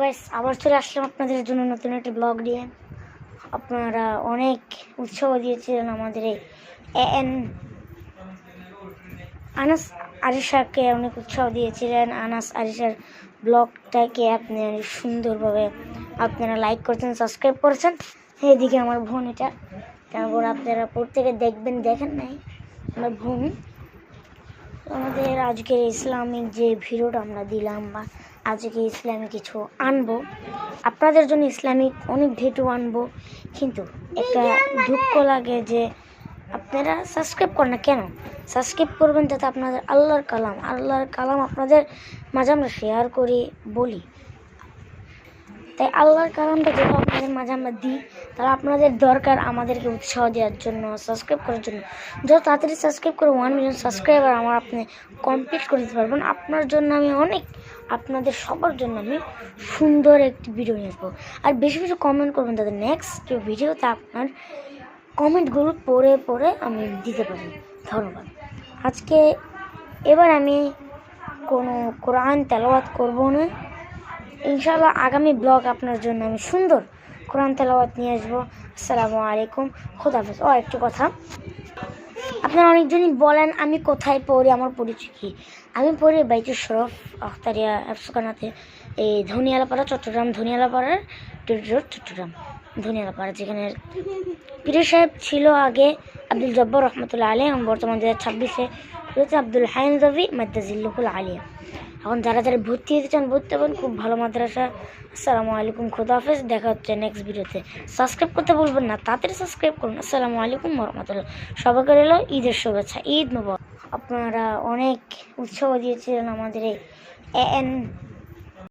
Guys, আবার চলে আসলাম আপনাদের জন্য নতুন একটি ব্লগ নিয়ে। আপনারা অনেক উৎসাহ দিয়েছিলেন আমাদের এই আনাস আরিশাকে, অনেক উৎসাহ দিয়েছিলেন। আনাস আরিশার ব্লগটাকে আপনি সুন্দরভাবে আপনারা লাইক করেছেন, সাবস্ক্রাইব করেছেন। এদিকে আমার বোন, এটা তারপর আপনারা প্রত্যেকে দেখেন নাই আমার বোন। আমাদের আজকের ইসলামিক যে ভিডিওটা আমরা দিলাম, বা আজকে ইসলামিক কিছু আনবো আপনাদের জন্য, ইসলামিক অনেক ভিডিও আনবো, কিন্তু একটা দুঃখ লাগে যে আপনারা সাবস্ক্রাইব করেন না। কেন সাবস্ক্রাইব করবেন? যাতে আপনাদের আল্লাহর কালাম আপনাদের মাঝে আমরা শেয়ার করি, বলি। তাই আল্লাহর কালামটা যেটা আপনাদের মাঝে আমরা দিই, তাহলে আপনাদের দরকার আমাদেরকে উৎসাহ দেওয়ার জন্য, সাবস্ক্রাইব করার জন্য। যত তাড়াতাড়ি সাবস্ক্রাইব করে 1 মিলিয়ন সাবস্ক্রাইবার আপনি কমপ্লিট করে দিতে পারবেন, আপনার জন্য আমি আপনাদের সবার জন্য আমি সুন্দর একটি ভিডিও নিয়ে আসবো। আর বেশি বেশি কমেন্ট করবেন, তাদের নেক্সট ভিডিওতে আপনার কমেন্টগুলো পড়ে আমি দিতে পারি। ধন্যবাদ। এবার আমি কোনো কোরআন তেলাওয়াত করবো না। ইনশাআল্লাহ আগামী ব্লগ আপনার জন্য আমি সুন্দর কোরআন তেলাওয়াত নিয়ে আসবো। আসসালামু আলাইকুম, খোদাহাফেজ। একটু কথা, আপনারা অনেকজনই বলেন আমি কোথায় পড়ি, আমার পরিচয় কী। আমি পড়ি বাইতুল শরফ আখতারিয়া আফসুকানাতে, এই ধনিয়ালাপাড়া, চট্টগ্রাম। ধনিয়ালাপাড়া যেখানে পীর সাহেব ছিল আগে আব্দুল জব্বার রহমতুল্লাহ আলী, এবং বর্তমান 2026-এ রয়েছে আব্দুল হাইন রবি মাদ্রাজিল্লুকুল আলিয়া। এখন যারা ভর্তি হতে চান, ভর্তি হবেন, খুব ভালো মাদ্রাসা। আসসালামু আলাইকুম, খোদাহাফেজ। দেখা হচ্ছে নেক্সট ভিডিওতে। সাবস্ক্রাইব করতে বলবেন না, তাড়াতাড়ি সাবস্ক্রাইব করুন। আসসালামু আলাইকুম রহমতুল্লাহ। সবাইকে রইল ঈদের শুভেচ্ছা, ঈদ মুবারক। আপনারা অনেক উৎসাহ দিয়েছিলেন আমাদের এই